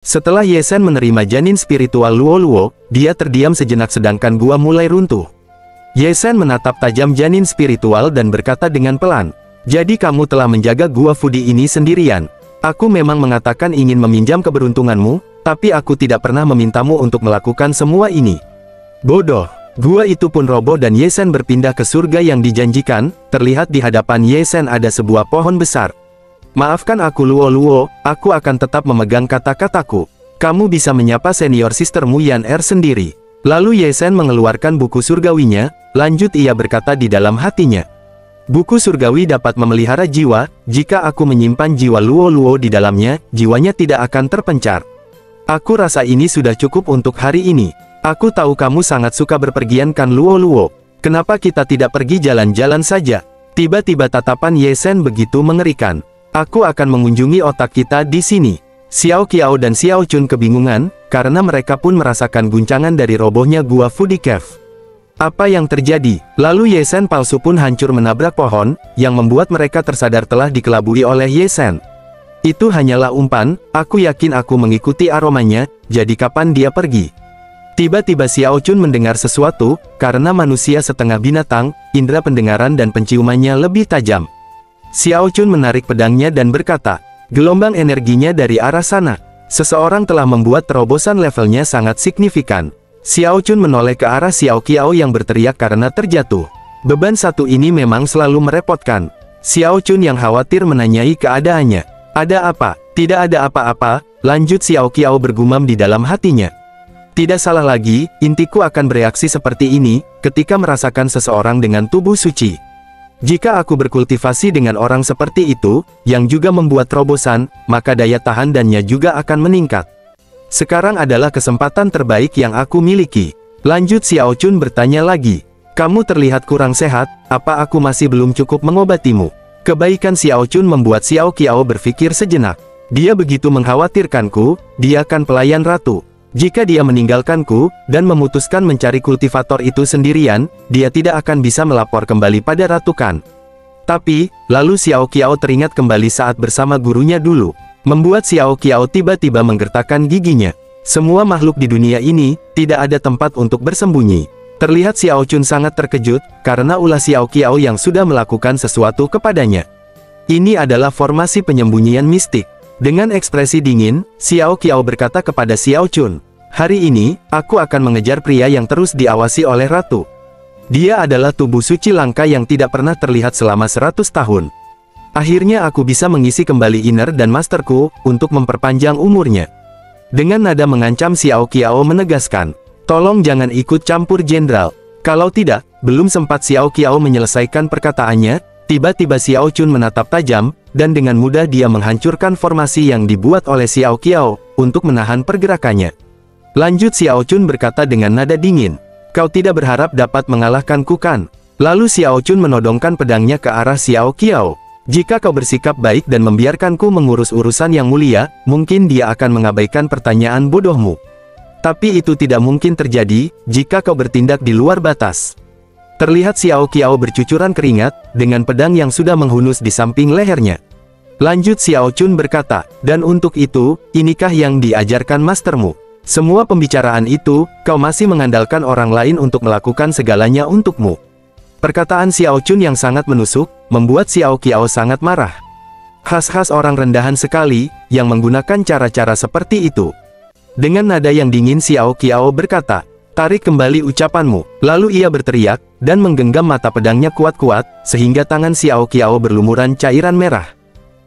Setelah Ye Shen menerima janin spiritual Luo Luo, dia terdiam sejenak sedangkan gua mulai runtuh. Ye Shen menatap tajam janin spiritual dan berkata dengan pelan, "Jadi kamu telah menjaga gua Fudi ini sendirian. Aku memang mengatakan ingin meminjam keberuntunganmu, tapi aku tidak pernah memintamu untuk melakukan semua ini." Bodoh. Gua itu pun roboh dan Ye Shen berpindah ke surga yang dijanjikan. Terlihat di hadapan Ye Shen ada sebuah pohon besar. "Maafkan aku Luo Luo, aku akan tetap memegang kata-kataku. Kamu bisa menyapa senior sistermu Yan Er sendiri." Lalu Ye Shen mengeluarkan buku surgawinya, lanjut ia berkata di dalam hatinya. "Buku surgawi dapat memelihara jiwa, jika aku menyimpan jiwa Luo Luo di dalamnya, jiwanya tidak akan terpencar. Aku rasa ini sudah cukup untuk hari ini. Aku tahu kamu sangat suka berpergian kan Luo Luo. Kenapa kita tidak pergi jalan-jalan saja?" Tiba-tiba tatapan Ye Shen begitu mengerikan. "Aku akan mengunjungi otak kita di sini." Xiao Qiao dan Xiao Chun kebingungan, karena mereka pun merasakan guncangan dari robohnya gua Fudi Cave. Apa yang terjadi? Lalu Ye Shen palsu pun hancur menabrak pohon, yang membuat mereka tersadar telah dikelabui oleh Ye Shen. "Itu hanyalah umpan, aku yakin aku mengikuti aromanya, jadi kapan dia pergi?" Tiba-tiba Xiao Chun mendengar sesuatu, karena manusia setengah binatang, indera pendengaran dan penciumannya lebih tajam. Xiao Chun menarik pedangnya dan berkata, "Gelombang energinya dari arah sana. Seseorang telah membuat terobosan levelnya sangat signifikan." Xiao Chun menoleh ke arah Xiao Qiao yang berteriak karena terjatuh. Beban satu ini memang selalu merepotkan. Xiao Chun yang khawatir menanyai keadaannya. "Ada apa?" "Tidak ada apa-apa," lanjut Xiao Qiao bergumam di dalam hatinya. "Tidak salah lagi, intiku akan bereaksi seperti ini, ketika merasakan seseorang dengan tubuh suci. Jika aku berkultivasi dengan orang seperti itu, yang juga membuat terobosan, maka daya tahan dannya juga akan meningkat. Sekarang adalah kesempatan terbaik yang aku miliki." Lanjut Xiao Chun bertanya lagi, "Kamu terlihat kurang sehat, apa aku masih belum cukup mengobatimu?" Kebaikan Xiao Chun membuat Xiao Qiao berpikir sejenak. Dia begitu mengkhawatirkanku, dia kan pelayan ratu. Jika dia meninggalkanku, dan memutuskan mencari kultivator itu sendirian, dia tidak akan bisa melapor kembali pada Ratu Kan. Tapi, lalu Xiao Qiao teringat kembali saat bersama gurunya dulu. Membuat Xiao Qiao tiba-tiba menggertakkan giginya. Semua makhluk di dunia ini, tidak ada tempat untuk bersembunyi. Terlihat Xiao Chun sangat terkejut, karena ulah Xiao Qiao yang sudah melakukan sesuatu kepadanya. Ini adalah formasi penyembunyian mistik. Dengan ekspresi dingin, Xiao Qiao berkata kepada Xiao Chun, "Hari ini, aku akan mengejar pria yang terus diawasi oleh ratu. Dia adalah tubuh suci langka yang tidak pernah terlihat selama 100 tahun. Akhirnya aku bisa mengisi kembali inner dan masterku, untuk memperpanjang umurnya." Dengan nada mengancam Xiao Qiao menegaskan, "Tolong jangan ikut campur jenderal. Kalau tidak." Belum sempat Xiao Qiao menyelesaikan perkataannya, tiba-tiba Xiao Chun menatap tajam, dan dengan mudah dia menghancurkan formasi yang dibuat oleh Xiao Qiao, untuk menahan pergerakannya. Lanjut Xiao Chun berkata dengan nada dingin, "Kau tidak berharap dapat mengalahkanku kan?" Lalu Xiao Chun menodongkan pedangnya ke arah Xiao Qiao. "Jika kau bersikap baik dan membiarkanku mengurus urusan yang mulia, mungkin dia akan mengabaikan pertanyaan bodohmu. Tapi itu tidak mungkin terjadi, jika kau bertindak di luar batas." Terlihat Xiao Qiao bercucuran keringat, dengan pedang yang sudah menghunus di samping lehernya. Lanjut Xiao Chun berkata, "Dan untuk itu, inikah yang diajarkan mastermu? Semua pembicaraan itu, kau masih mengandalkan orang lain untuk melakukan segalanya untukmu." Perkataan Xiao Chun yang sangat menusuk, membuat Xiao Qiao sangat marah. Khas-khas orang rendahan sekali, yang menggunakan cara-cara seperti itu. Dengan nada yang dingin Xiao Qiao berkata, "Tarik kembali ucapanmu." Lalu ia berteriak, dan menggenggam mata pedangnya kuat-kuat, sehingga tangan Xiao Qiao berlumuran cairan merah.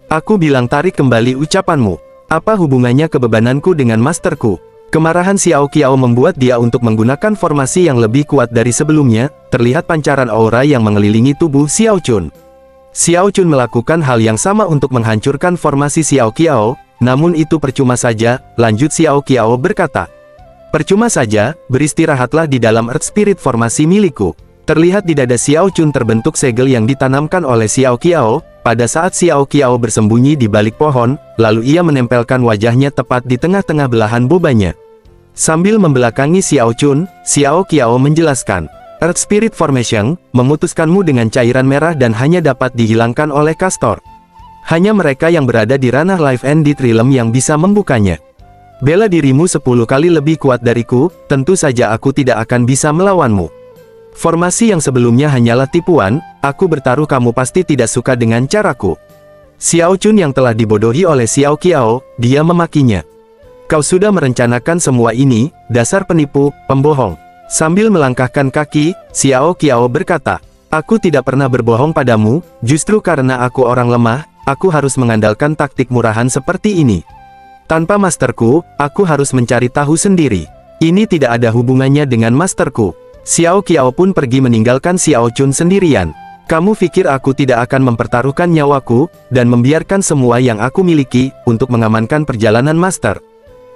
"Aku bilang tarik kembali ucapanmu. Apa hubungannya kebebananku dengan masterku?" Kemarahan Xiao Qiao membuat dia untuk menggunakan formasi yang lebih kuat dari sebelumnya. Terlihat pancaran aura yang mengelilingi tubuh Xiao Chun. Xiao Chun melakukan hal yang sama untuk menghancurkan formasi Xiao Qiao, namun itu percuma saja. Lanjut Xiao Qiao berkata, "Percuma saja, beristirahatlah di dalam Earth Spirit formasi milikku." Terlihat di dada Xiao Chun terbentuk segel yang ditanamkan oleh Xiao Qiao, pada saat Xiao Qiao bersembunyi di balik pohon, lalu ia menempelkan wajahnya tepat di tengah-tengah belahan bobanya. Sambil membelakangi Xiao Chun, Xiao Qiao menjelaskan, "Earth Spirit Formation, memutuskanmu dengan cairan merah dan hanya dapat dihilangkan oleh Castor. Hanya mereka yang berada di ranah Life and Death Realm yang bisa membukanya." Bela dirimu 10 kali lebih kuat dariku, tentu saja aku tidak akan bisa melawanmu. Formasi yang sebelumnya hanyalah tipuan, aku bertaruh kamu pasti tidak suka dengan caraku. Xiao Chun yang telah dibodohi oleh Xiao Qiao, dia memakinya. Kau sudah merencanakan semua ini, dasar penipu, pembohong. Sambil melangkahkan kaki, Xiao Qiao berkata, aku tidak pernah berbohong padamu, justru karena aku orang lemah, aku harus mengandalkan taktik murahan seperti ini. Tanpa masterku, aku harus mencari tahu sendiri. Ini tidak ada hubungannya dengan masterku. Xiao Qiao pun pergi meninggalkan Xiao Chun sendirian. Kamu pikir aku tidak akan mempertaruhkan nyawaku, dan membiarkan semua yang aku miliki, untuk mengamankan perjalanan master?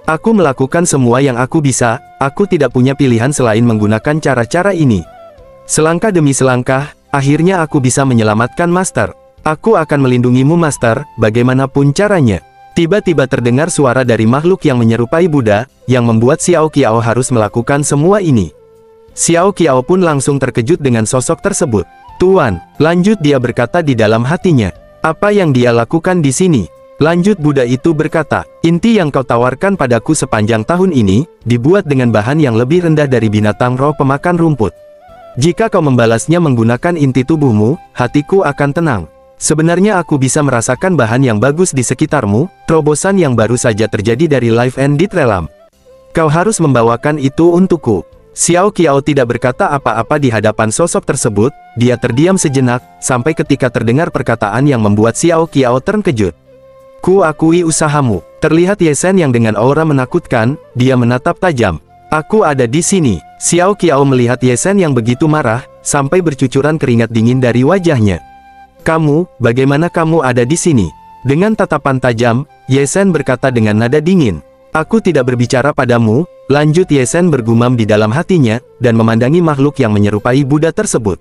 Aku melakukan semua yang aku bisa, aku tidak punya pilihan selain menggunakan cara-cara ini. Selangkah demi selangkah, akhirnya aku bisa menyelamatkan master. Aku akan melindungimu master, bagaimanapun caranya. Tiba-tiba terdengar suara dari makhluk yang menyerupai Buddha, yang membuat Xiao Qiao harus melakukan semua ini. Xiao Qiao pun langsung terkejut dengan sosok tersebut. Tuan, lanjut dia berkata di dalam hatinya. Apa yang dia lakukan di sini? Lanjut Buddha itu berkata, inti yang kau tawarkan padaku sepanjang tahun ini, dibuat dengan bahan yang lebih rendah dari binatang roh pemakan rumput. Jika kau membalasnya menggunakan inti tubuhmu, hatiku akan tenang. Sebenarnya aku bisa merasakan bahan yang bagus di sekitarmu, terobosan yang baru saja terjadi dari Life and Death Realm. Kau harus membawakan itu untukku. Xiao Qiao tidak berkata apa-apa di hadapan sosok tersebut, dia terdiam sejenak, sampai ketika terdengar perkataan yang membuat Xiao Qiao terkejut. Ku akui usahamu. Terlihat Ye Shen yang dengan aura menakutkan, dia menatap tajam. Aku ada di sini. Xiao Qiao melihat Ye Shen yang begitu marah, sampai bercucuran keringat dingin dari wajahnya. Kamu, bagaimana kamu ada di sini? Dengan tatapan tajam, Ye Shen berkata dengan nada dingin. Aku tidak berbicara padamu, lanjut Ye Shen bergumam di dalam hatinya, dan memandangi makhluk yang menyerupai Buddha tersebut.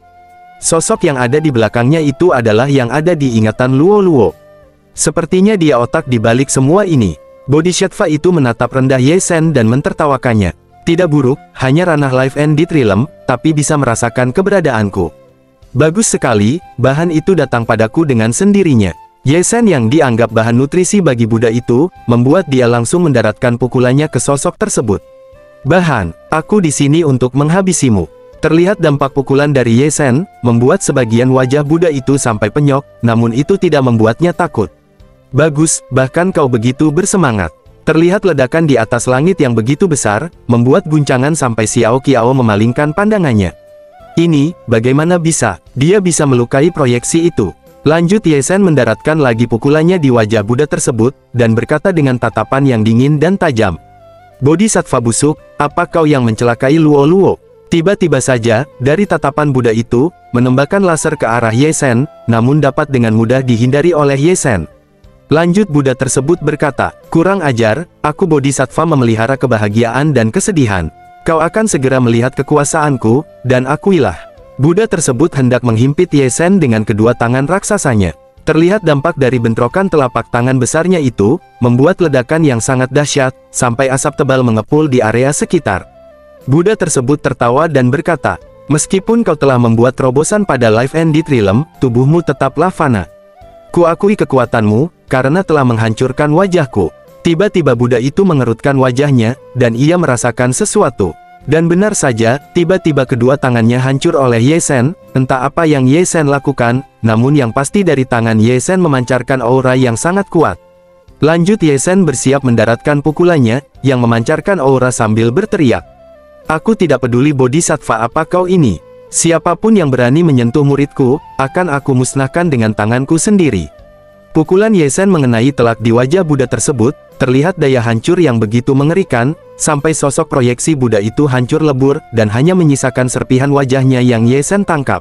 Sosok yang ada di belakangnya itu adalah yang ada di ingatan Luo Luo. Sepertinya dia otak di balik semua ini. Bodhisattva itu menatap rendah Ye Shen dan mentertawakannya. Tidak buruk, hanya ranah Life and Death Realm, tapi bisa merasakan keberadaanku. Bagus sekali, bahan itu datang padaku dengan sendirinya. Ye Shen yang dianggap bahan nutrisi bagi Buddha itu, membuat dia langsung mendaratkan pukulannya ke sosok tersebut. Bahan, aku di sini untuk menghabisimu. Terlihat dampak pukulan dari Ye Shen, membuat sebagian wajah Buddha itu sampai penyok, namun itu tidak membuatnya takut. Bagus, bahkan kau begitu bersemangat. Terlihat ledakan di atas langit yang begitu besar, membuat guncangan sampai Xiao Qiao memalingkan pandangannya. Ini, bagaimana bisa? Dia bisa melukai proyeksi itu. Lanjut Ye Shen mendaratkan lagi pukulannya di wajah Buddha tersebut, dan berkata dengan tatapan yang dingin dan tajam. Bodhisattva busuk, apa kau yang mencelakai Luo Luo? Tiba-tiba saja, dari tatapan Buddha itu, menembakkan laser ke arah Ye Shen, namun dapat dengan mudah dihindari oleh Ye Shen. Lanjut Buddha tersebut berkata, kurang ajar, aku Bodhisattva memelihara kebahagiaan dan kesedihan. Kau akan segera melihat kekuasaanku, dan akuilah. Buddha tersebut hendak menghimpit Ye Shen dengan kedua tangan raksasanya. Terlihat dampak dari bentrokan telapak tangan besarnya itu, membuat ledakan yang sangat dahsyat, sampai asap tebal mengepul di area sekitar. Buddha tersebut tertawa dan berkata, meskipun kau telah membuat terobosan pada Life and Death Realm, tubuhmu tetaplah fana. Kuakui kekuatanmu, karena telah menghancurkan wajahku. Tiba-tiba Buddha itu mengerutkan wajahnya, dan ia merasakan sesuatu. Dan benar saja, tiba-tiba kedua tangannya hancur oleh Ye Shen, entah apa yang Ye Shen lakukan, namun yang pasti dari tangan Ye Shen memancarkan aura yang sangat kuat. Lanjut Ye Shen bersiap mendaratkan pukulannya, yang memancarkan aura sambil berteriak. Aku tidak peduli Bodhisattva apa kau ini. Siapapun yang berani menyentuh muridku, akan aku musnahkan dengan tanganku sendiri. Pukulan Ye Shen mengenai telak di wajah Buddha tersebut, terlihat daya hancur yang begitu mengerikan, sampai sosok proyeksi Buddha itu hancur lebur, dan hanya menyisakan serpihan wajahnya yang Ye Shen tangkap.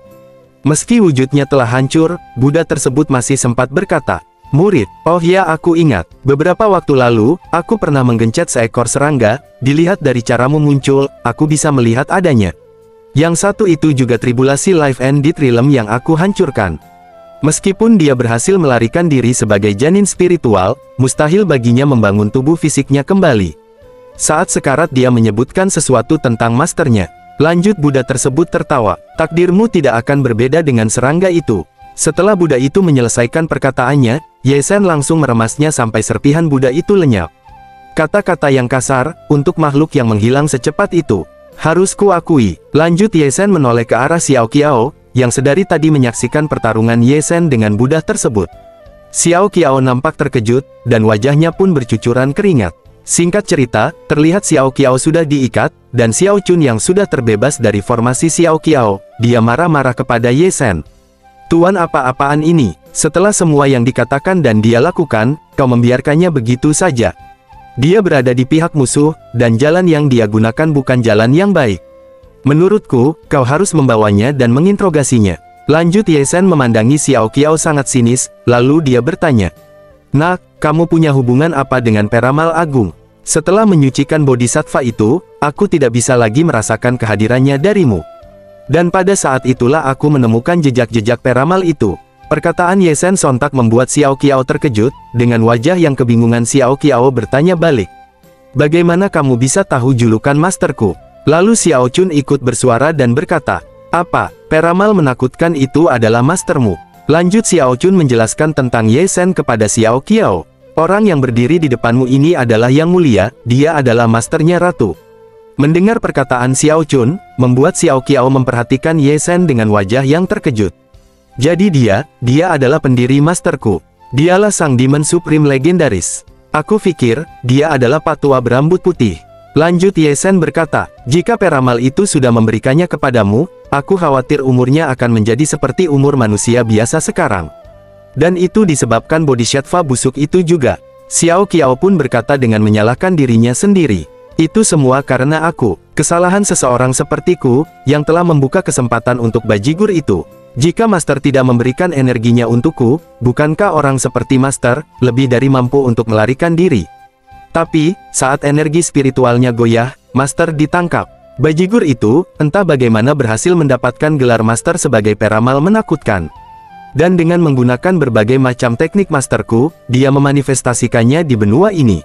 Meski wujudnya telah hancur, Buddha tersebut masih sempat berkata, murid, oh ya aku ingat, beberapa waktu lalu, aku pernah menggencet seekor serangga, dilihat dari caramu muncul, aku bisa melihat adanya. Yang satu itu juga tribulasi Life and Death Realm yang aku hancurkan. Meskipun dia berhasil melarikan diri sebagai janin spiritual, mustahil baginya membangun tubuh fisiknya kembali. Saat sekarat dia menyebutkan sesuatu tentang masternya. Lanjut Buddha tersebut tertawa, takdirmu tidak akan berbeda dengan serangga itu. Setelah Buddha itu menyelesaikan perkataannya, Ye Shen langsung meremasnya sampai serpihan Buddha itu lenyap. Kata-kata yang kasar, untuk makhluk yang menghilang secepat itu. Harus kuakui, lanjut Ye Sen menoleh ke arah Xiao Qiao, yang sedari tadi menyaksikan pertarungan Ye Sen dengan Buddha tersebut. Xiao Qiao nampak terkejut, dan wajahnya pun bercucuran keringat. Singkat cerita, terlihat Xiao Qiao sudah diikat, dan Xiao Chun yang sudah terbebas dari formasi Xiao Qiao, dia marah-marah kepada Ye Sen. Tuan apa-apaan ini? Setelah semua yang dikatakan dan dia lakukan, kau membiarkannya begitu saja. Dia berada di pihak musuh, dan jalan yang dia gunakan bukan jalan yang baik. Menurutku, kau harus membawanya dan menginterogasinya. Lanjut Ye Sen memandangi Xiao Qiao sangat sinis, lalu dia bertanya. Nak, kamu punya hubungan apa dengan peramal agung? Setelah menyucikan bodhisattva itu, aku tidak bisa lagi merasakan kehadirannya darimu. Dan pada saat itulah aku menemukan jejak-jejak peramal itu. Perkataan Ye Sen sontak membuat Xiao Qiao terkejut, dengan wajah yang kebingungan Xiao Qiao bertanya balik. Bagaimana kamu bisa tahu julukan masterku? Lalu Xiao Chun ikut bersuara dan berkata, apa, peramal menakutkan itu adalah mastermu? Lanjut Xiao Chun menjelaskan tentang Ye Sen kepada Xiao Qiao. Orang yang berdiri di depanmu ini adalah Yang Mulia, dia adalah masternya Ratu. Mendengar perkataan Xiao Chun, membuat Xiao Qiao memperhatikan Ye Sen dengan wajah yang terkejut. Jadi dia adalah pendiri masterku. Dialah sang Demon Supreme legendaris. Aku pikir, dia adalah patua berambut putih. Lanjut Ye Sen berkata, jika peramal itu sudah memberikannya kepadamu, aku khawatir umurnya akan menjadi seperti umur manusia biasa sekarang. Dan itu disebabkan bodhisattva busuk itu juga. Xiao Qiao pun berkata dengan menyalahkan dirinya sendiri. Itu semua karena aku, kesalahan seseorang sepertiku, yang telah membuka kesempatan untuk bajigur itu. Jika Master tidak memberikan energinya untukku, bukankah orang seperti Master, lebih dari mampu untuk melarikan diri? Tapi, saat energi spiritualnya goyah, Master ditangkap. Bajigur itu, entah bagaimana berhasil mendapatkan gelar Master sebagai peramal menakutkan. Dan dengan menggunakan berbagai macam teknik Masterku, dia memanifestasikannya di benua ini.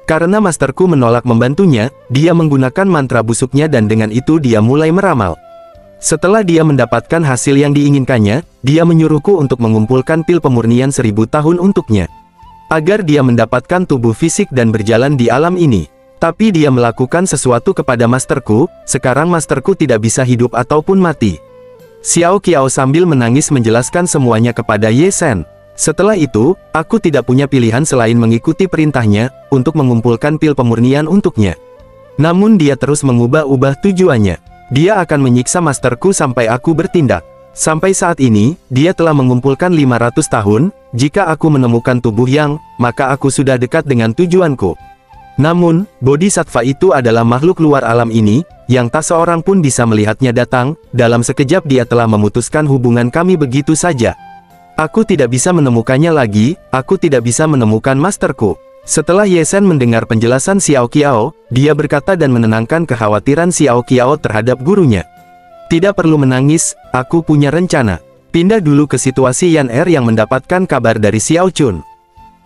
Karena Masterku menolak membantunya, dia menggunakan mantra busuknya dan dengan itu dia mulai meramal. Setelah dia mendapatkan hasil yang diinginkannya, dia menyuruhku untuk mengumpulkan pil pemurnian 1000 tahun untuknya. Agar dia mendapatkan tubuh fisik dan berjalan di alam ini. Tapi dia melakukan sesuatu kepada masterku, sekarang masterku tidak bisa hidup ataupun mati. Xiao Qiao sambil menangis menjelaskan semuanya kepada Ye Sen. Setelah itu, aku tidak punya pilihan selain mengikuti perintahnya, untuk mengumpulkan pil pemurnian untuknya. Namun dia terus mengubah-ubah tujuannya. Dia akan menyiksa masterku sampai aku bertindak. Sampai saat ini, dia telah mengumpulkan 500 tahun, jika aku menemukan tubuh yang, maka aku sudah dekat dengan tujuanku. Namun, bodhisattva itu adalah makhluk luar alam ini, yang tak seorang pun bisa melihatnya datang, dalam sekejap dia telah memutuskan hubungan kami begitu saja. Aku tidak bisa menemukannya lagi, aku tidak bisa menemukan masterku. Setelah Ye Sen mendengar penjelasan Xiao Qiao, dia berkata dan menenangkan kekhawatiran Xiao Qiao terhadap gurunya. Tidak perlu menangis, aku punya rencana. Pindah dulu ke situasi Yan Er yang mendapatkan kabar dari Xiao Chun.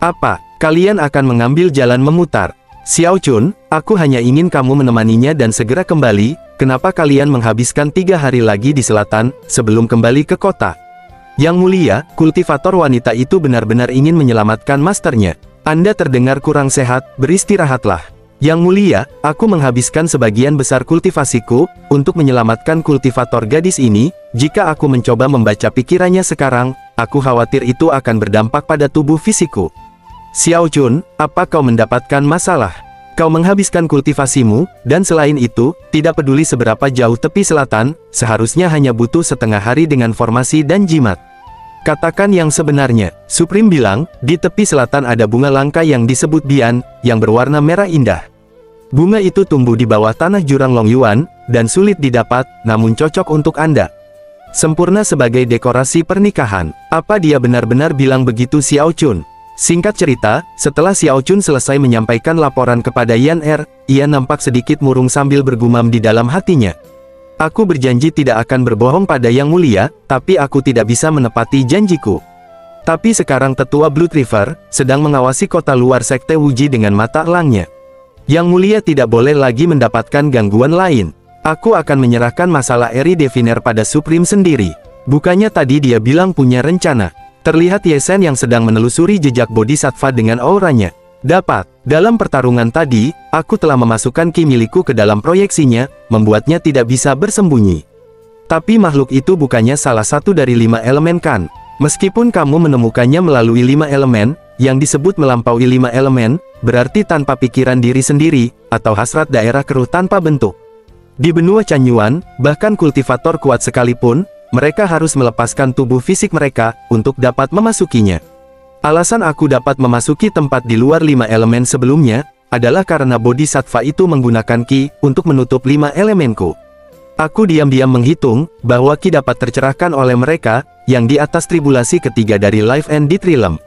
Apa, kalian akan mengambil jalan memutar? Xiao Chun, aku hanya ingin kamu menemaninya dan segera kembali, kenapa kalian menghabiskan 3 hari lagi di selatan, sebelum kembali ke kota? Yang Mulia, kultivator wanita itu benar-benar ingin menyelamatkan masternya. Anda terdengar kurang sehat, beristirahatlah. Yang Mulia, aku menghabiskan sebagian besar kultivasiku, untuk menyelamatkan kultivator gadis ini, jika aku mencoba membaca pikirannya sekarang, aku khawatir itu akan berdampak pada tubuh fisikku. Xiao Chun, apa kau mendapatkan masalah? Kau menghabiskan kultivasimu, dan selain itu, tidak peduli seberapa jauh tepi selatan, seharusnya hanya butuh setengah hari dengan formasi dan jimat. Katakan yang sebenarnya, Supreme bilang, di tepi selatan ada bunga langka yang disebut Bian, yang berwarna merah indah. Bunga itu tumbuh di bawah tanah jurang Long Yuan, dan sulit didapat, namun cocok untuk Anda. Sempurna sebagai dekorasi pernikahan. Apa dia benar-benar bilang begitu Xiao Chun? Singkat cerita, setelah Xiao Chun selesai menyampaikan laporan kepada Yan Er, ia nampak sedikit murung sambil bergumam di dalam hatinya. Aku berjanji tidak akan berbohong pada Yang Mulia, tapi aku tidak bisa menepati janjiku. Tapi sekarang Tetua Blood River, sedang mengawasi kota luar Sekte Wuji dengan mata elangnya. Yang Mulia tidak boleh lagi mendapatkan gangguan lain. Aku akan menyerahkan masalah Eri Deviner pada Supreme sendiri. Bukannya tadi dia bilang punya rencana. Terlihat Ye Sen yang sedang menelusuri jejak bodhisattva dengan auranya. Dapat Dalam pertarungan tadi, aku telah memasukkan ki milikku ke dalam proyeksinya, membuatnya tidak bisa bersembunyi. Tapi makhluk itu bukannya salah satu dari 5 elemen kan? Meskipun kamu menemukannya melalui 5 elemen, yang disebut melampaui 5 elemen, berarti tanpa pikiran diri sendiri, atau hasrat daerah keruh tanpa bentuk. Di benua Canyuan, bahkan kultivator kuat sekalipun, mereka harus melepaskan tubuh fisik mereka, untuk dapat memasukinya. Alasan aku dapat memasuki tempat di luar 5 elemen sebelumnya, adalah karena bodhisattva itu menggunakan ki, untuk menutup 5 elemenku. Aku diam-diam menghitung, bahwa ki dapat tercerahkan oleh mereka, yang di atas tribulasi ketiga dari Life and Death Realm.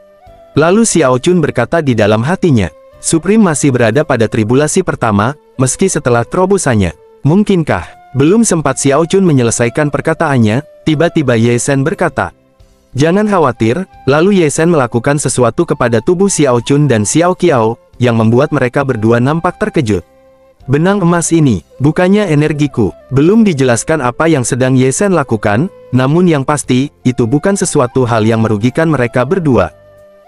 Lalu Xiao Chun berkata di dalam hatinya, Supreme masih berada pada tribulasi pertama, meski setelah terobosannya. Mungkinkah? Belum sempat Xiao Chun menyelesaikan perkataannya, tiba-tiba Ye Shen berkata, jangan khawatir, lalu Ye Shen melakukan sesuatu kepada tubuh Xiao Chun dan Xiao Qiao, yang membuat mereka berdua nampak terkejut. Benang emas ini, bukannya energiku. Belum dijelaskan apa yang sedang Ye Shen lakukan, namun yang pasti, itu bukan sesuatu hal yang merugikan mereka berdua.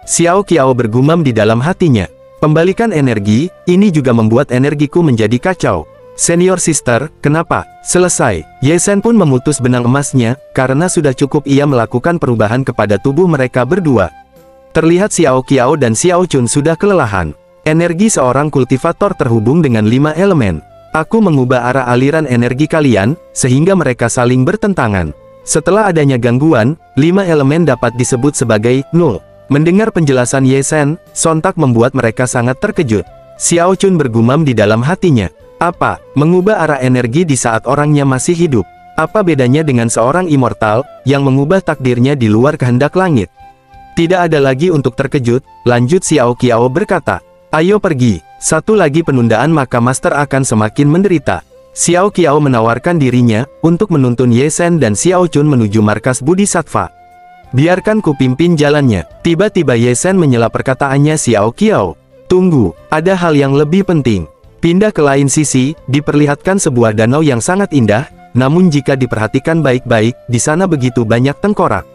Xiao Qiao bergumam di dalam hatinya. Pembalikan energi, ini juga membuat energiku menjadi kacau. Senior sister, kenapa? Selesai. Ye Shen pun memutus benang emasnya, karena sudah cukup ia melakukan perubahan kepada tubuh mereka berdua. Terlihat Xiao Qiao dan Xiao Chun sudah kelelahan. Energi seorang kultivator terhubung dengan 5 elemen. Aku mengubah arah aliran energi kalian, sehingga mereka saling bertentangan. Setelah adanya gangguan, 5 elemen dapat disebut sebagai nul. Mendengar penjelasan Ye Shen, sontak membuat mereka sangat terkejut. Xiao Chun bergumam di dalam hatinya. Apa? Mengubah arah energi di saat orangnya masih hidup? Apa bedanya dengan seorang immortal, yang mengubah takdirnya di luar kehendak langit? Tidak ada lagi untuk terkejut, lanjut Xiao Qiao berkata. Ayo pergi, satu lagi penundaan maka Master akan semakin menderita. Xiao Qiao menawarkan dirinya, untuk menuntun Ye Shen dan Xiao Chun menuju markas Bodhisattva. Biarkan ku pimpin jalannya. Tiba-tiba Ye Shen menyela perkataannya Xiao Qiao. Tunggu, ada hal yang lebih penting. Pindah ke lain sisi, diperlihatkan sebuah danau yang sangat indah, namun jika diperhatikan baik-baik, di sana begitu banyak tengkorak.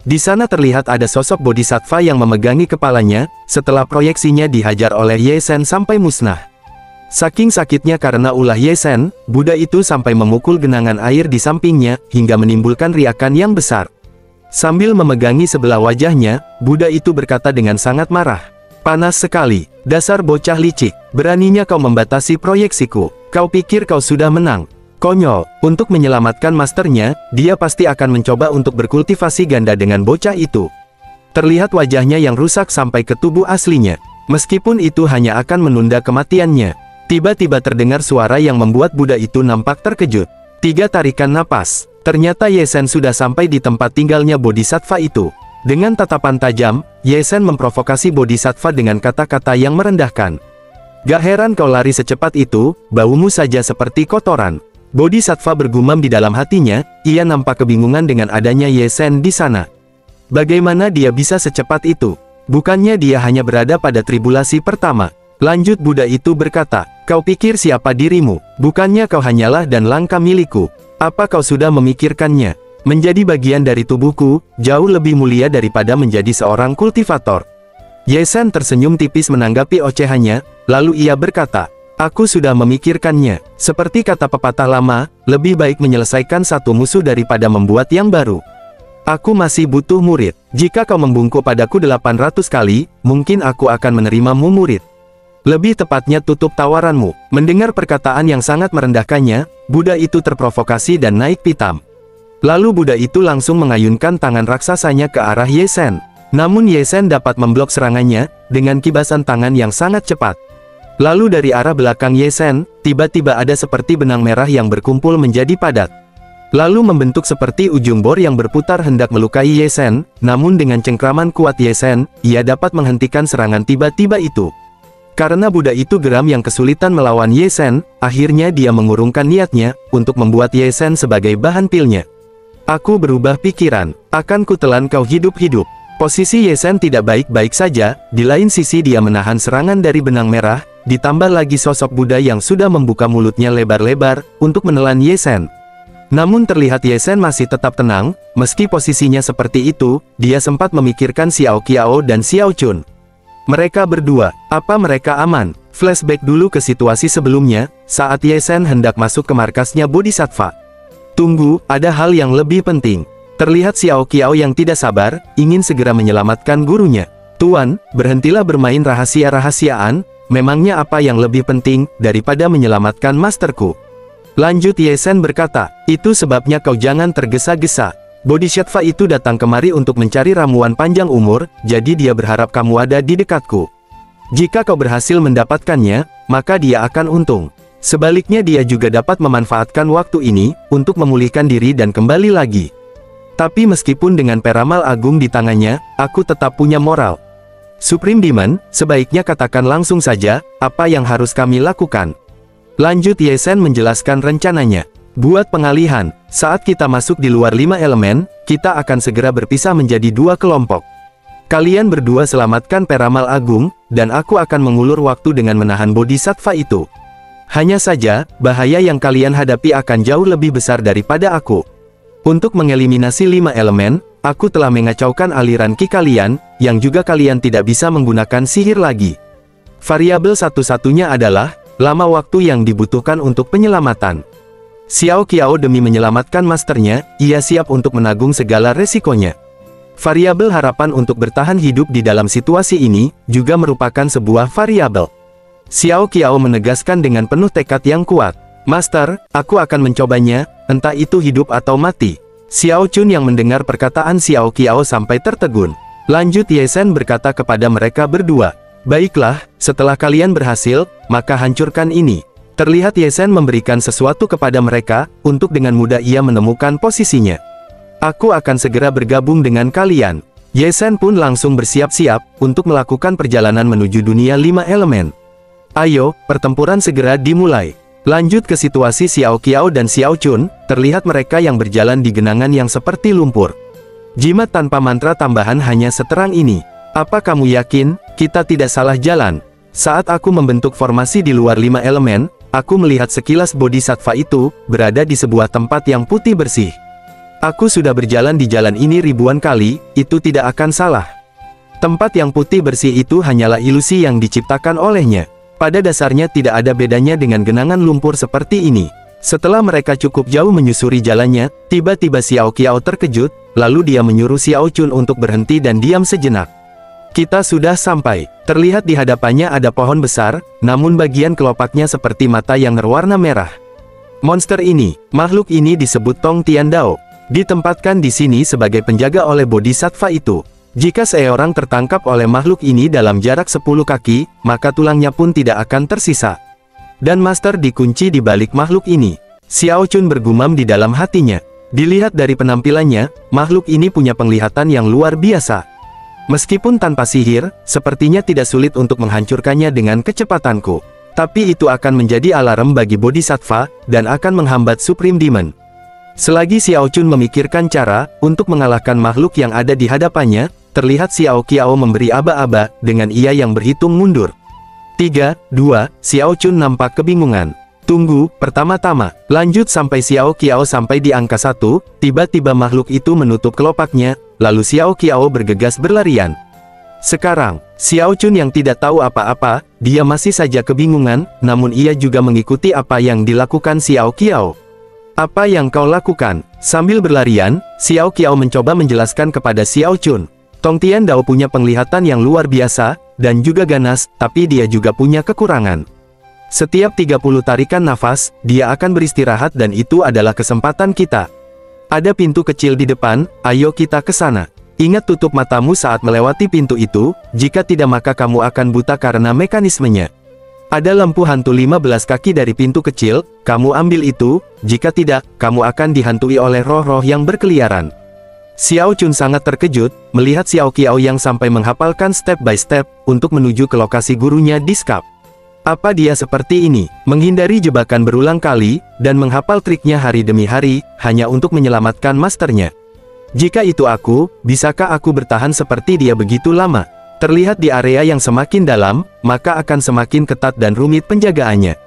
Di sana terlihat ada sosok bodhisattva yang memegangi kepalanya, setelah proyeksinya dihajar oleh Ye Shen sampai musnah. Saking sakitnya karena ulah Ye Shen, Buddha itu sampai memukul genangan air di sampingnya, hingga menimbulkan riakan yang besar. Sambil memegangi sebelah wajahnya, Buddha itu berkata dengan sangat marah. Panas sekali, dasar bocah licik, beraninya kau membatasi proyeksiku, kau pikir kau sudah menang. Konyol, untuk menyelamatkan masternya, dia pasti akan mencoba untuk berkultivasi ganda dengan bocah itu. Terlihat wajahnya yang rusak sampai ke tubuh aslinya. Meskipun itu hanya akan menunda kematiannya. Tiba-tiba terdengar suara yang membuat Buddha itu nampak terkejut. 3 tarikan napas. Ternyata Ye Shen sudah sampai di tempat tinggalnya bodhisattva itu. Dengan tatapan tajam, Ye Shen memprovokasi bodhisattva dengan kata-kata yang merendahkan. Gak heran kau lari secepat itu, baumu saja seperti kotoran. Bodhisattva bergumam di dalam hatinya, ia nampak kebingungan dengan adanya Ye Shen di sana. Bagaimana dia bisa secepat itu? Bukannya dia hanya berada pada tribulasi pertama. Lanjut Buddha itu berkata, kau pikir siapa dirimu? Bukannya kau hanyalah dan langka milikku. Apa kau sudah memikirkannya? Menjadi bagian dari tubuhku, jauh lebih mulia daripada menjadi seorang kultivator. Ye Shen tersenyum tipis menanggapi ocehannya, lalu ia berkata, aku sudah memikirkannya. Seperti kata pepatah lama, lebih baik menyelesaikan satu musuh daripada membuat yang baru. Aku masih butuh murid. Jika kau membungkuk padaku 800 kali, mungkin aku akan menerimamu murid. Lebih tepatnya tutup tawaranmu. Mendengar perkataan yang sangat merendahkannya, Buddha itu terprovokasi dan naik pitam. Lalu Buddha itu langsung mengayunkan tangan raksasanya ke arah Ye Shen. Namun Ye Shen dapat memblok serangannya, dengan kibasan tangan yang sangat cepat. Lalu dari arah belakang Ye Shen, tiba-tiba ada seperti benang merah yang berkumpul menjadi padat. Lalu membentuk seperti ujung bor yang berputar hendak melukai Ye Shen, namun dengan cengkraman kuat Ye Shen, ia dapat menghentikan serangan tiba-tiba itu. Karena Buddha itu geram yang kesulitan melawan Ye Shen, akhirnya dia mengurungkan niatnya, untuk membuat Ye Shen sebagai bahan pilnya. Aku berubah pikiran, akan kutelan kau hidup-hidup. Posisi Ye Shen tidak baik-baik saja, di lain sisi dia menahan serangan dari benang merah, ditambah lagi sosok Buddha yang sudah membuka mulutnya lebar-lebar, untuk menelan Ye Shen. Namun terlihat Ye Shen masih tetap tenang, meski posisinya seperti itu, dia sempat memikirkan Xiao Qiao dan Xiao Chun. Mereka berdua, apa mereka aman? Flashback dulu ke situasi sebelumnya, saat Ye Shen hendak masuk ke markasnya Bodhisattva. Tunggu, ada hal yang lebih penting. Terlihat Xiao Qiao yang tidak sabar, ingin segera menyelamatkan gurunya. Tuan, berhentilah bermain rahasia-rahasiaan, memangnya apa yang lebih penting, daripada menyelamatkan masterku? Lanjut Ye Shen berkata, itu sebabnya kau jangan tergesa-gesa. Bodhisattva itu datang kemari untuk mencari ramuan panjang umur, jadi dia berharap kamu ada di dekatku. Jika kau berhasil mendapatkannya, maka dia akan untung. Sebaliknya dia juga dapat memanfaatkan waktu ini, untuk memulihkan diri dan kembali lagi. Tapi meskipun dengan peramal agung di tangannya, aku tetap punya moral. Supreme Demon, sebaiknya katakan langsung saja, apa yang harus kami lakukan. Lanjut Ye Shen menjelaskan rencananya. Buat pengalihan, saat kita masuk di luar 5 elemen, kita akan segera berpisah menjadi 2 kelompok. Kalian berdua selamatkan peramal agung, dan aku akan mengulur waktu dengan menahan bodhisattva itu. Hanya saja, bahaya yang kalian hadapi akan jauh lebih besar daripada aku. Untuk mengeliminasi 5 elemen, aku telah mengacaukan aliran ki kalian, yang juga kalian tidak bisa menggunakan sihir lagi. Variabel satu-satunya adalah, lama waktu yang dibutuhkan untuk penyelamatan. Xiao Qiao demi menyelamatkan masternya, ia siap untuk menanggung segala resikonya. Variabel harapan untuk bertahan hidup di dalam situasi ini, juga merupakan sebuah variabel. Xiao Qiao menegaskan dengan penuh tekad yang kuat. Master, aku akan mencobanya, entah itu hidup atau mati. Xiao Chun yang mendengar perkataan Xiao Qiao sampai tertegun. Lanjut Ye Shen berkata kepada mereka berdua. Baiklah, setelah kalian berhasil, maka hancurkan ini. Terlihat Ye Shen memberikan sesuatu kepada mereka, untuk dengan mudah ia menemukan posisinya. Aku akan segera bergabung dengan kalian. Ye Shen pun langsung bersiap-siap, untuk melakukan perjalanan menuju dunia 5 elemen. Ayo, pertempuran segera dimulai. Lanjut ke situasi Xiao Qiao dan Xiao Chun, terlihat mereka yang berjalan di genangan yang seperti lumpur. Jimat tanpa mantra tambahan hanya seterang ini. Apa kamu yakin, kita tidak salah jalan? Saat aku membentuk formasi di luar 5 elemen, aku melihat sekilas bodhisattva itu, berada di sebuah tempat yang putih bersih. Aku sudah berjalan di jalan ini ribuan kali, itu tidak akan salah. Tempat yang putih bersih itu hanyalah ilusi yang diciptakan olehnya. Pada dasarnya tidak ada bedanya dengan genangan lumpur seperti ini. Setelah mereka cukup jauh menyusuri jalannya, tiba-tiba Xiao Qiao terkejut, lalu dia menyuruh Xiao Chun untuk berhenti dan diam sejenak. Kita sudah sampai. Terlihat di hadapannya ada pohon besar, namun bagian kelopaknya seperti mata yang berwarna merah. Monster ini, makhluk ini disebut Tong Tian Dao. Ditempatkan di sini sebagai penjaga oleh bodhisattva itu. Jika seorang tertangkap oleh makhluk ini dalam jarak 10 kaki, maka tulangnya pun tidak akan tersisa. Dan master dikunci di balik makhluk ini. Xiao Chun bergumam di dalam hatinya. Dilihat dari penampilannya, makhluk ini punya penglihatan yang luar biasa. Meskipun tanpa sihir, sepertinya tidak sulit untuk menghancurkannya dengan kecepatanku. Tapi itu akan menjadi alarm bagi bodhisattva, dan akan menghambat Supreme Demon. Selagi Xiao Chun memikirkan cara untuk mengalahkan makhluk yang ada di hadapannya, terlihat Xiao Qiao memberi aba-aba, dengan ia yang berhitung mundur. 3, 2, Xiao Chun nampak kebingungan. Tunggu, pertama-tama, lanjut sampai Xiao Qiao sampai di angka 1, tiba-tiba makhluk itu menutup kelopaknya, lalu Xiao Qiao bergegas berlarian. Sekarang, Xiao Chun yang tidak tahu apa-apa, dia masih saja kebingungan, namun ia juga mengikuti apa yang dilakukan Xiao Qiao. Apa yang kau lakukan? Sambil berlarian, Xiao Qiao mencoba menjelaskan kepada Xiao Chun. Tong Tian Dao punya penglihatan yang luar biasa, dan juga ganas, tapi dia juga punya kekurangan. Setiap 30 tarikan nafas, dia akan beristirahat dan itu adalah kesempatan kita. Ada pintu kecil di depan, ayo kita ke sana. Ingat tutup matamu saat melewati pintu itu, jika tidak maka kamu akan buta karena mekanismenya. Ada lampu hantu 15 kaki dari pintu kecil, kamu ambil itu, jika tidak, kamu akan dihantui oleh roh-roh yang berkeliaran. Xiao Chun sangat terkejut, melihat Xiao Qiao yang sampai menghafalkan step by step, untuk menuju ke lokasi gurunya di Skap. Apa dia seperti ini, menghindari jebakan berulang kali, dan menghafal triknya hari demi hari, hanya untuk menyelamatkan masternya? Jika itu aku, bisakah aku bertahan seperti dia begitu lama? Terlihat di area yang semakin dalam, maka akan semakin ketat dan rumit penjagaannya.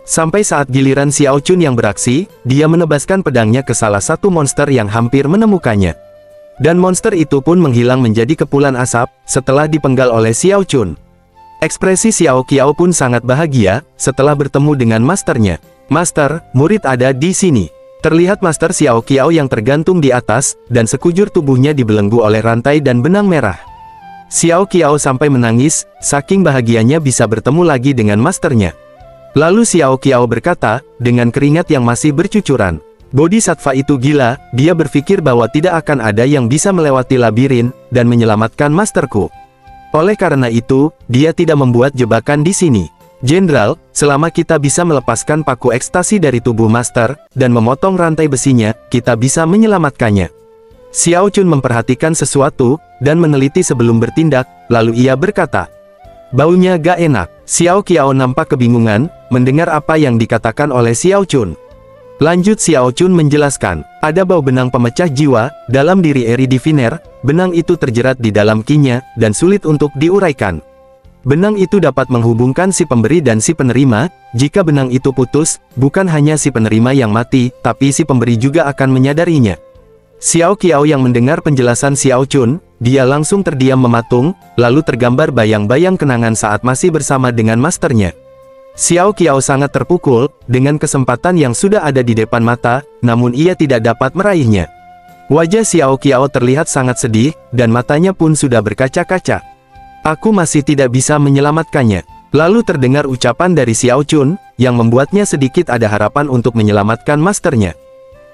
Sampai saat giliran Xiao Chun yang beraksi, dia menebaskan pedangnya ke salah satu monster yang hampir menemukannya. Dan monster itu pun menghilang menjadi kepulan asap, setelah dipenggal oleh Xiao Chun. Ekspresi Xiao Qiao pun sangat bahagia, setelah bertemu dengan masternya. Master, murid ada di sini. Terlihat Master Xiao Qiao yang tergantung di atas, dan sekujur tubuhnya dibelenggu oleh rantai dan benang merah. Xiao Qiao sampai menangis, saking bahagianya bisa bertemu lagi dengan masternya. Lalu Xiao Qiao berkata, dengan keringat yang masih bercucuran, Bodhisattva itu gila, dia berpikir bahwa tidak akan ada yang bisa melewati labirin, dan menyelamatkan masterku. Oleh karena itu, dia tidak membuat jebakan di sini. Jenderal, selama kita bisa melepaskan paku ekstasi dari tubuh master, dan memotong rantai besinya, kita bisa menyelamatkannya. Xiao Chun memperhatikan sesuatu, dan meneliti sebelum bertindak, lalu ia berkata, baunya gak enak. Xiao Qiao nampak kebingungan, mendengar apa yang dikatakan oleh Xiao Chun. Lanjut Xiao Chun menjelaskan, ada bau benang pemecah jiwa, dalam diri Eri Diviner, benang itu terjerat di dalam kinya, dan sulit untuk diuraikan. Benang itu dapat menghubungkan si pemberi dan si penerima, jika benang itu putus, bukan hanya si penerima yang mati, tapi si pemberi juga akan menyadarinya. Xiao Qiao yang mendengar penjelasan Xiao Chun, dia langsung terdiam mematung, lalu tergambar bayang-bayang kenangan saat masih bersama dengan masternya. Xiao Qiao sangat terpukul, dengan kesempatan yang sudah ada di depan mata, namun ia tidak dapat meraihnya. Wajah Xiao Qiao terlihat sangat sedih, dan matanya pun sudah berkaca-kaca. Aku masih tidak bisa menyelamatkannya. Lalu terdengar ucapan dari Xiao Chun, yang membuatnya sedikit ada harapan untuk menyelamatkan masternya.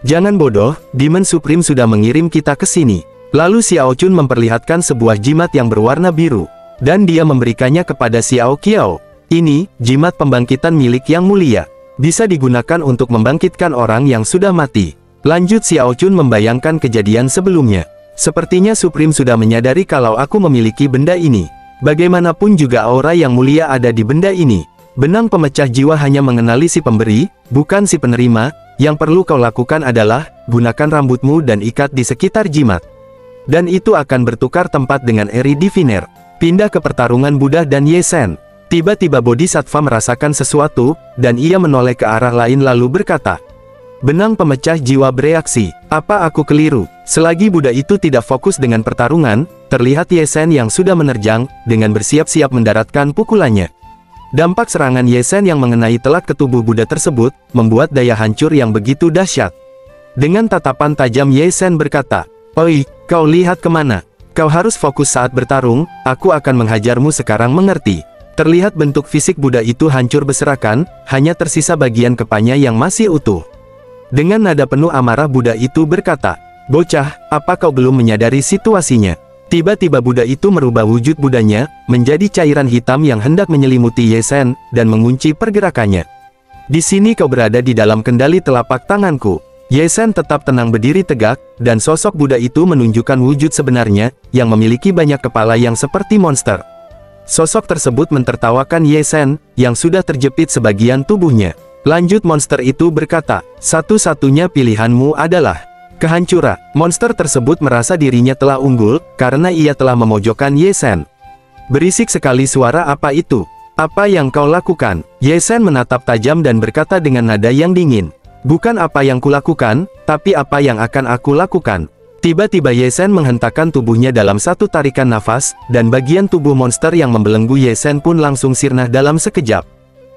Jangan bodoh, Demon Supreme sudah mengirim kita ke sini. Lalu Xiao Chun memperlihatkan sebuah jimat yang berwarna biru, dan dia memberikannya kepada Xiao Qiao. Ini, jimat pembangkitan milik Yang Mulia. Bisa digunakan untuk membangkitkan orang yang sudah mati. Lanjut Xiao Chun membayangkan kejadian sebelumnya. Sepertinya Supreme sudah menyadari kalau aku memiliki benda ini. Bagaimanapun juga aura Yang Mulia ada di benda ini. Benang pemecah jiwa hanya mengenali si pemberi, bukan si penerima. Yang perlu kau lakukan adalah, gunakan rambutmu dan ikat di sekitar jimat. Dan itu akan bertukar tempat dengan Eri Diviner. Pindah ke pertarungan Buddha dan Ye Shen. Tiba-tiba Bodhisattva merasakan sesuatu, dan ia menoleh ke arah lain lalu berkata, benang pemecah jiwa bereaksi, apa aku keliru? Selagi Buddha itu tidak fokus dengan pertarungan, terlihat Ye Shen yang sudah menerjang, dengan bersiap-siap mendaratkan pukulannya. Dampak serangan Ye Shen yang mengenai telak ke tubuh Buddha tersebut, membuat daya hancur yang begitu dahsyat. Dengan tatapan tajam Ye Shen berkata, oi, kau lihat kemana? Kau harus fokus saat bertarung, aku akan menghajarmu sekarang mengerti. Terlihat bentuk fisik Buddha itu hancur berserakan, hanya tersisa bagian kepalanya yang masih utuh. Dengan nada penuh amarah Buddha itu berkata, bocah, apa kau belum menyadari situasinya? Tiba-tiba Buddha itu merubah wujud Buddhanya, menjadi cairan hitam yang hendak menyelimuti Ye Shen, dan mengunci pergerakannya. Di sini kau berada di dalam kendali telapak tanganku. Ye Shen tetap tenang berdiri tegak, dan sosok Buddha itu menunjukkan wujud sebenarnya, yang memiliki banyak kepala yang seperti monster. Sosok tersebut mentertawakan Ye Shen, yang sudah terjepit sebagian tubuhnya. Lanjut monster itu berkata, satu-satunya pilihanmu adalah kehancuran. Monster tersebut merasa dirinya telah unggul, karena ia telah memojokkan Ye Shen. Berisik sekali suara apa itu? Apa yang kau lakukan? Ye Shen menatap tajam dan berkata dengan nada yang dingin. Bukan apa yang kulakukan, tapi apa yang akan aku lakukan. Tiba-tiba Ye Shen menghentakkan tubuhnya dalam satu tarikan nafas, dan bagian tubuh monster yang membelenggu Ye Shen pun langsung sirna dalam sekejap.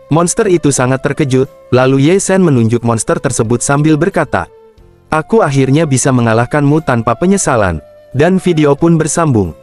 Monster itu sangat terkejut, lalu Ye Shen menunjuk monster tersebut sambil berkata, aku akhirnya bisa mengalahkanmu tanpa penyesalan. Dan video pun bersambung.